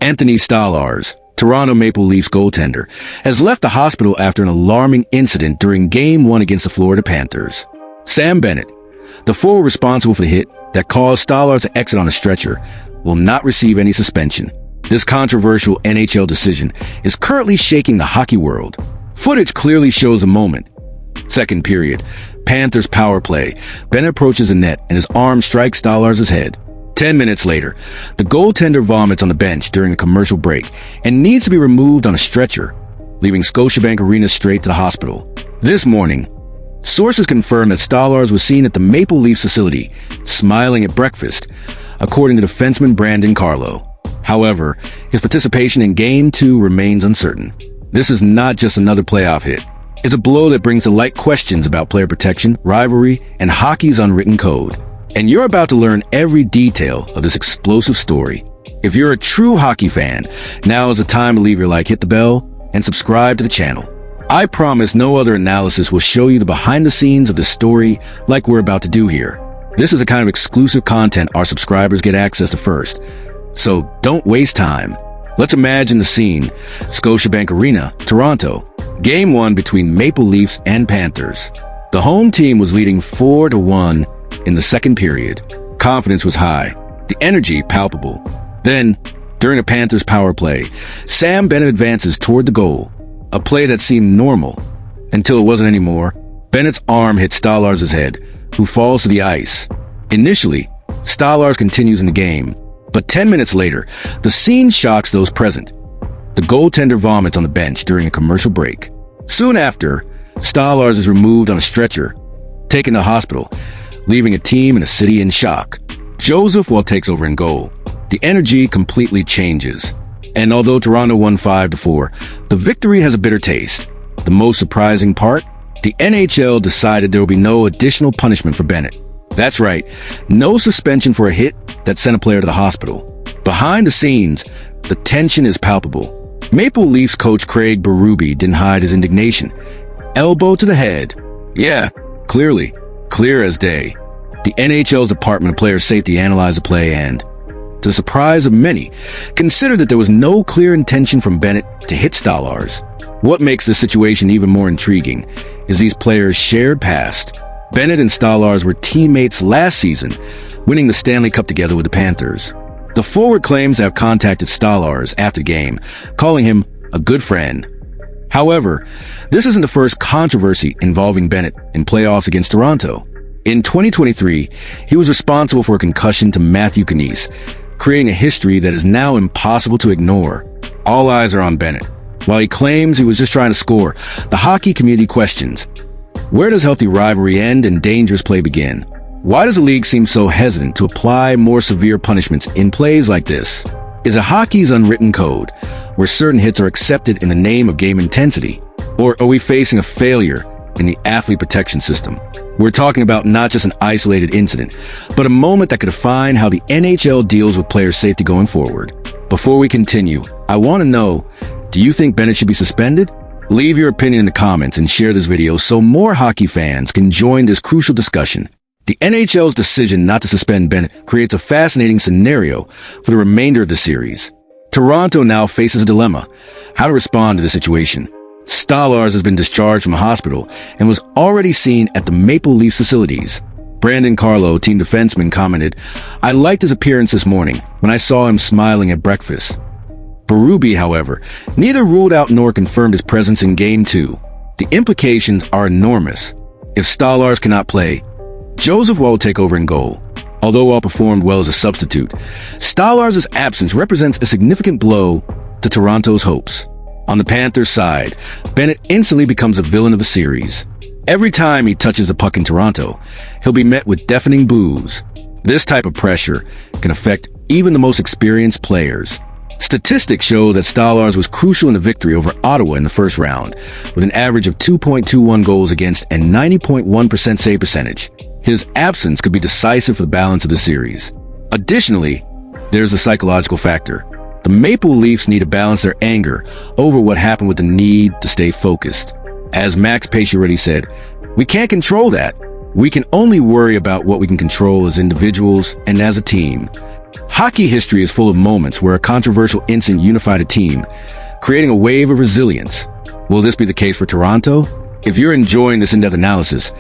Anthony Stolarz, Toronto Maple Leafs goaltender, has left the hospital after an alarming incident during Game 1 against the Florida Panthers. Sam Bennett, the forward responsible for the hit that caused Stolarz to exit on a stretcher, will not receive any suspension. This controversial NHL decision is currently shaking the hockey world. Footage clearly shows a moment. Second period, Panthers power play. Bennett approaches the net and his arm strikes Stolarz's head. 10 minutes later, the goaltender vomits on the bench during a commercial break and needs to be removed on a stretcher, leaving Scotiabank Arena straight to the hospital. This morning, sources confirm that Stolarz was seen at the Maple Leafs facility, smiling at breakfast, according to defenseman Brandon Carlo. However, his participation in Game 2 remains uncertain. This is not just another playoff hit. It's a blow that brings to light questions about player protection, rivalry, and hockey's unwritten code. And you're about to learn every detail of this explosive story. If you're a true hockey fan, now is the time to leave your like, hit the bell, and subscribe to the channel. I promise no other analysis will show you the behind the scenes of this story like we're about to do here. This is the kind of exclusive content our subscribers get access to first. So don't waste time. Let's imagine the scene. Scotiabank Arena, Toronto. Game 1 between Maple Leafs and Panthers. The home team was leading 4-1 in the second period. Confidence was high, the energy palpable. Then, during a Panthers power play, Sam Bennett advances toward the goal, a play that seemed normal until it wasn't anymore. Bennett's arm hits Stolarz's head, who falls to the ice. Initially, Stolarz continues in the game, but 10 minutes later, the scene shocks those present. The goaltender vomits on the bench during a commercial break. Soon after, Stolarz is removed on a stretcher, taken to hospital, leaving a team and a city in shock. Joseph Woll takes over in goal. The energy completely changes. And although Toronto won 5-4, the victory has a bitter taste. The most surprising part? The NHL decided there will be no additional punishment for Bennett. That's right, no suspension for a hit that sent a player to the hospital. Behind the scenes, the tension is palpable. Maple Leafs coach Craig Berube didn't hide his indignation. Elbow to the head. Yeah, clearly. Clear as day. The NHL's Department of Player Safety analyzed the play and, to the surprise of many, considered that there was no clear intention from Bennett to hit Stolarz. What makes this situation even more intriguing is these players' shared past. Bennett and Stolarz were teammates last season, winning the Stanley Cup together with the Panthers. The forward claims to have contacted Stolarz after the game, calling him a good friend. However, this isn't the first controversy involving Bennett in playoffs against Toronto. In 2023, he was responsible for a concussion to Matthew Knies, creating a history that is now impossible to ignore. All eyes are on Bennett. While he claims he was just trying to score, the hockey community questions, where does healthy rivalry end and dangerous play begin? Why does the league seem so hesitant to apply more severe punishments in plays like this? Is it hockey's unwritten code, where certain hits are accepted in the name of game intensity? Or are we facing a failure in the athlete protection system? We're talking about not just an isolated incident, but a moment that could define how the NHL deals with player safety going forward. Before we continue, I want to know, do you think Bennett should be suspended? Leave your opinion in the comments and share this video so more hockey fans can join this crucial discussion. The NHL's decision not to suspend Bennett creates a fascinating scenario for the remainder of the series. Toronto now faces a dilemma: how to respond to the situation. Stolarz has been discharged from a hospital and was already seen at the Maple Leafs facilities. Brandon Carlo, team defenseman, commented, "I liked his appearance this morning when I saw him smiling at breakfast." Berube, however, neither ruled out nor confirmed his presence in Game 2. The implications are enormous. If Stolarz cannot play, Joseph Woll will take over in goal. Although Woll performed well as a substitute, Stolarz's absence represents a significant blow to Toronto's hopes. On the Panthers' side, Bennett instantly becomes a villain of the series. Every time he touches the puck in Toronto, he'll be met with deafening boos. This type of pressure can affect even the most experienced players. Statistics show that Stolarz was crucial in the victory over Ottawa in the first round, with an average of 2.21 goals against and 90.1% save percentage. His absence could be decisive for the balance of the series. Additionally, there's a psychological factor. The Maple Leafs need to balance their anger over what happened with the need to stay focused. As Max Pacioretty said, "We can't control that. We can only worry about what we can control as individuals and as a team." Hockey history is full of moments where a controversial incident unified a team, creating a wave of resilience. Will this be the case for Toronto? If you're enjoying this in-depth analysis,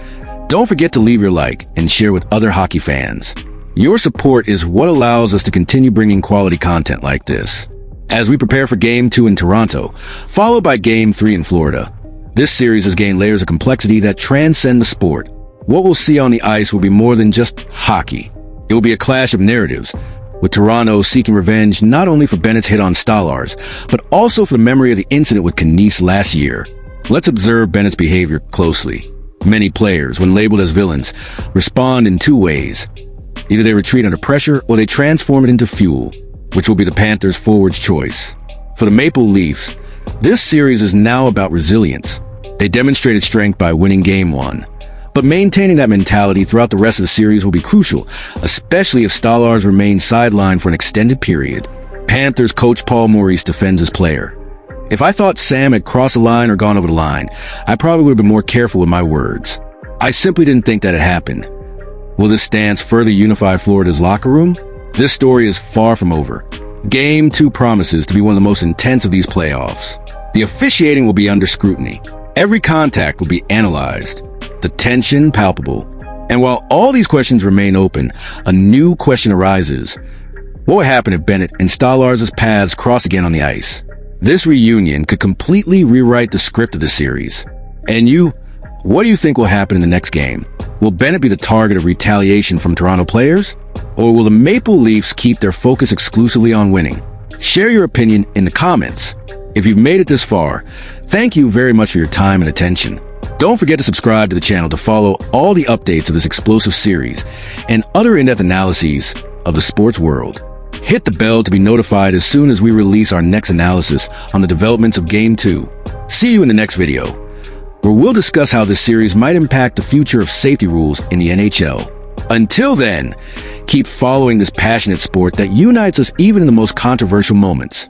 don't forget to leave your like and share with other hockey fans. Your support is what allows us to continue bringing quality content like this. As we prepare for Game 2 in Toronto, followed by Game 3 in Florida, this series has gained layers of complexity that transcend the sport. What we'll see on the ice will be more than just hockey. It will be a clash of narratives, with Toronto seeking revenge not only for Bennett's hit on Stolarz, but also for the memory of the incident with Maurice last year. Let's observe Bennett's behavior closely. Many players, when labeled as villains, respond in two ways. Either they retreat under pressure or they transform it into fuel, which will be the Panthers' forward's choice. For the Maple Leafs, this series is now about resilience. They demonstrated strength by winning Game 1. But maintaining that mentality throughout the rest of the series will be crucial, especially if Stolarz remains sidelined for an extended period. Panthers coach Maurice defends his player. If I thought Sam had crossed the line or gone over the line, I probably would have been more careful with my words. I simply didn't think that had happened. Will this stance further unify Florida's locker room? This story is far from over. Game 2 promises to be one of the most intense of these playoffs. The officiating will be under scrutiny. Every contact will be analyzed. The tension palpable. And while all these questions remain open, a new question arises. What would happen if Bennett and Stolarz's paths cross again on the ice? This reunion could completely rewrite the script of the series. And you, what do you think will happen in the next game? Will Bennett be the target of retaliation from Toronto players? Or will the Maple Leafs keep their focus exclusively on winning? Share your opinion in the comments. If you've made it this far, thank you very much for your time and attention. Don't forget to subscribe to the channel to follow all the updates of this explosive series and other in-depth analyses of the sports world. Hit the bell to be notified as soon as we release our next analysis on the developments of Game 2. See you in the next video, where we'll discuss how this series might impact the future of safety rules in the NHL. Until then, keep following this passionate sport that unites us even in the most controversial moments.